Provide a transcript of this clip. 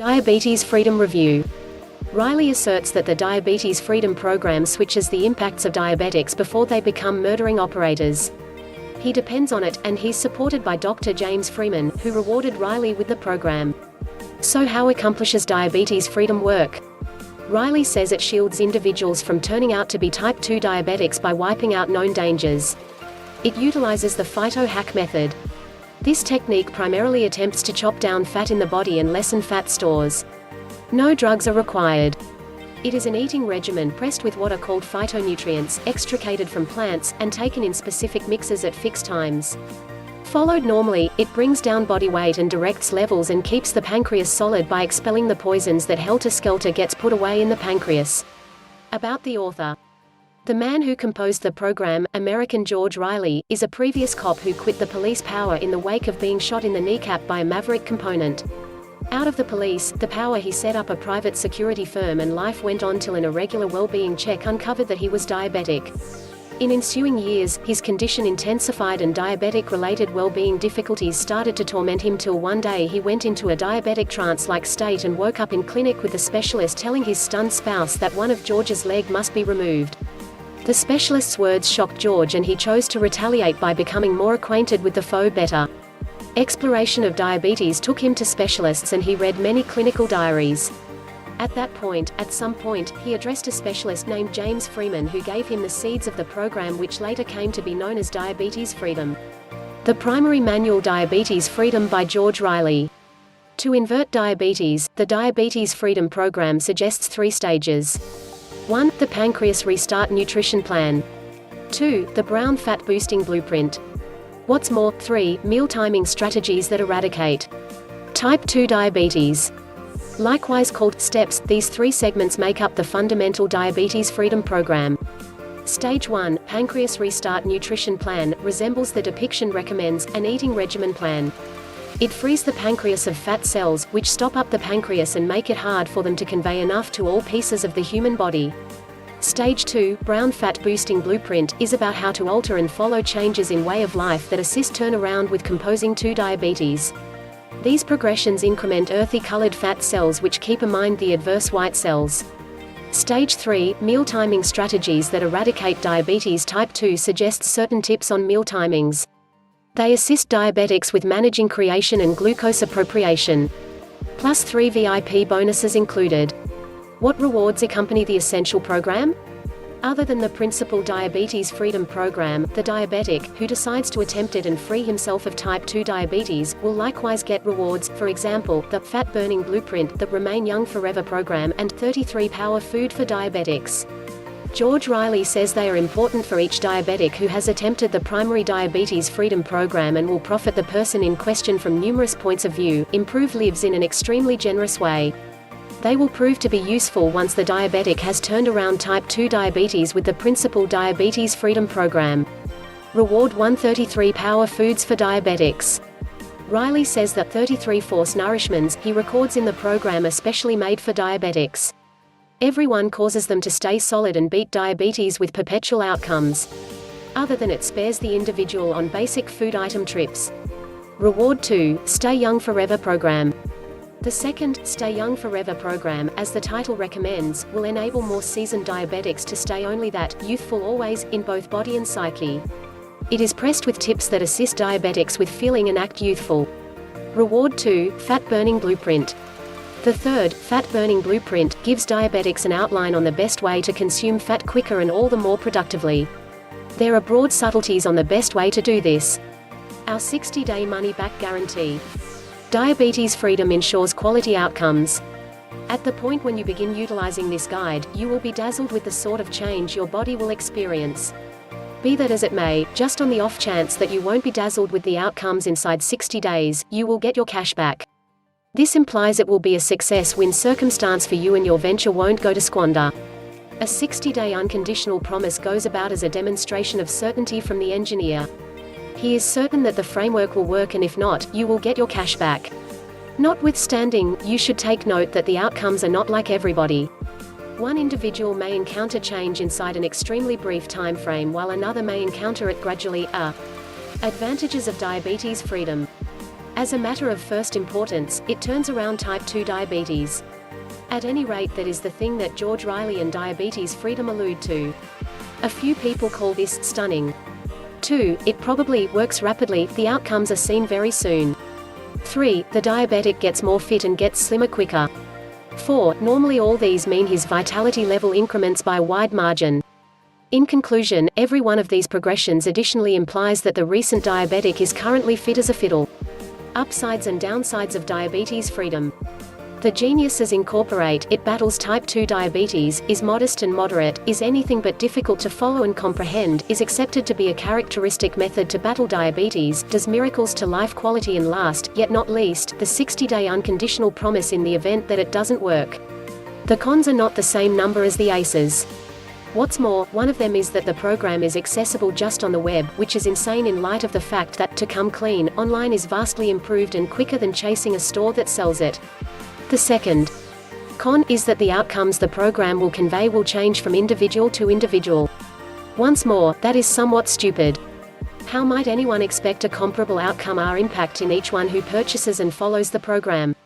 Diabetes Freedom Review. Riley asserts that the Diabetes Freedom Program switches the impacts of diabetics before they become murdering operators. He depends on it, and he's supported by Dr. James Freeman, who rewarded Riley with the program. So how accomplishes diabetes freedom work? Riley says it shields individuals from turning out to be type 2 diabetics by wiping out known dangers. It utilizes the phyto-hack method. This technique primarily attempts to chop down fat in the body and lessen fat stores. No drugs are required. It is an eating regimen pressed with what are called phytonutrients, extricated from plants, and taken in specific mixes at fixed times. Followed normally, it brings down body weight and directs levels and keeps the pancreas solid by expelling the poisons that helter-skelter gets put away in the pancreas. About the author. The man who composed the program, American George Riley, is a previous cop who quit the police power in the wake of being shot in the kneecap by a maverick component. Out of the police, the power, he set up a private security firm, and life went on till an irregular well-being check uncovered that he was diabetic. In ensuing years, his condition intensified and diabetic-related well-being difficulties started to torment him till one day he went into a diabetic trance-like state and woke up in clinic with the specialist telling his stunned spouse that one of George's leg must be removed. The specialist's words shocked George, and he chose to retaliate by becoming more acquainted with the foe better. Exploration of diabetes took him to specialists, and he read many clinical diaries. At some point, he addressed a specialist named James Freeman, who gave him the seeds of the program which later came to be known as Diabetes Freedom. The primary manual, Diabetes Freedom by George Riley. To invert diabetes, the Diabetes Freedom program suggests 3 stages. 1. The Pancreas Restart Nutrition Plan. 2. The Brown Fat Boosting Blueprint. What's more, 3. Meal timing strategies that eradicate type 2 diabetes. Likewise called steps, these 3 segments make up the fundamental Diabetes Freedom Program. Stage 1, Pancreas Restart Nutrition Plan, resembles the depiction recommends, an eating regimen plan. It frees the pancreas of fat cells, which stop up the pancreas and make it hard for them to convey enough to all pieces of the human body. Stage 2, Brown Fat Boosting Blueprint, is about how to alter and follow changes in way of life that assist turnaround with composing 2 diabetes. These progressions increment earthy-colored fat cells which keep in mind the adverse white cells. Stage 3, Meal Timing Strategies that eradicate diabetes type 2 suggests certain tips on meal timings. They assist diabetics with managing creation and glucose appropriation. Plus 3 VIP bonuses included. What rewards accompany the essential program? Other than the principal Diabetes Freedom Program, the diabetic, who decides to attempt it and free himself of type 2 diabetes, will likewise get rewards, for example, the Fat Burning Blueprint, the Remain Young Forever program, and 33 Power Food for Diabetics. George Riley says they are important for each diabetic who has attempted the primary Diabetes Freedom Program and will profit the person in question from numerous points of view, improve lives in an extremely generous way. They will prove to be useful once the diabetic has turned around type 2 diabetes with the principal Diabetes Freedom Program. Reward 133 Power Foods for Diabetics. Riley says that 33 force nourishments he records in the program are specially made for diabetics. Everyone causes them to stay solid and beat diabetes with perpetual outcomes. Other than it spares the individual on basic food item trips. Reward 2, Stay Young Forever program. The second, Stay Young Forever program, as the title recommends, will enable more seasoned diabetics to stay only that, youthful always, in both body and psyche. It is pressed with tips that assist diabetics with feeling and act youthful. Reward 2, Fat Burning Blueprint. The third, Fat Burning Blueprint, gives diabetics an outline on the best way to consume fat quicker and all the more productively. There are broad subtleties on the best way to do this. Our 60-day money-back guarantee. Diabetes Freedom ensures quality outcomes. At the point when you begin utilizing this guide, you will be dazzled with the sort of change your body will experience. Be that as it may, just on the off chance that you won't be dazzled with the outcomes inside 60 days, you will get your cash back. This implies it will be a success-win circumstance for you and your venture won't go to squander. A 60-day unconditional promise goes about as a demonstration of certainty from the engineer. He is certain that the framework will work, and if not, you will get your cash back. Notwithstanding, you should take note that the outcomes are not like everybody. One individual may encounter change inside an extremely brief time frame while another may encounter it gradually. Advantages of Diabetes Freedom. As a matter of first importance, it turns around type 2 diabetes. At any rate, that is the thing that George Riley and diabetes freedom allude to. A few people call this stunning. 2. It probably works rapidly, the outcomes are seen very soon. 3. The diabetic gets more fit and gets slimmer quicker. 4. Normally all these mean his vitality level increments by a wide margin. In conclusion, every one of these progressions additionally implies that the recent diabetic is currently fit as a fiddle. Upsides and downsides of diabetes freedom. The geniuses incorporate, it battles type 2 diabetes, is modest and moderate, is anything but difficult to follow and comprehend, is accepted to be a characteristic method to battle diabetes, does miracles to life quality, and last, yet not least, the 60-day unconditional promise in the event that it doesn't work. The cons are not the same number as the aces. What's more, one of them is that the program is accessible just on the web, which is insane in light of the fact that, to come clean, online is vastly improved and quicker than chasing a store that sells it. The second con is that the outcomes the program will convey will change from individual to individual. Once more, that is somewhat stupid. How might anyone expect a comparable outcome or impact in each one who purchases and follows the program?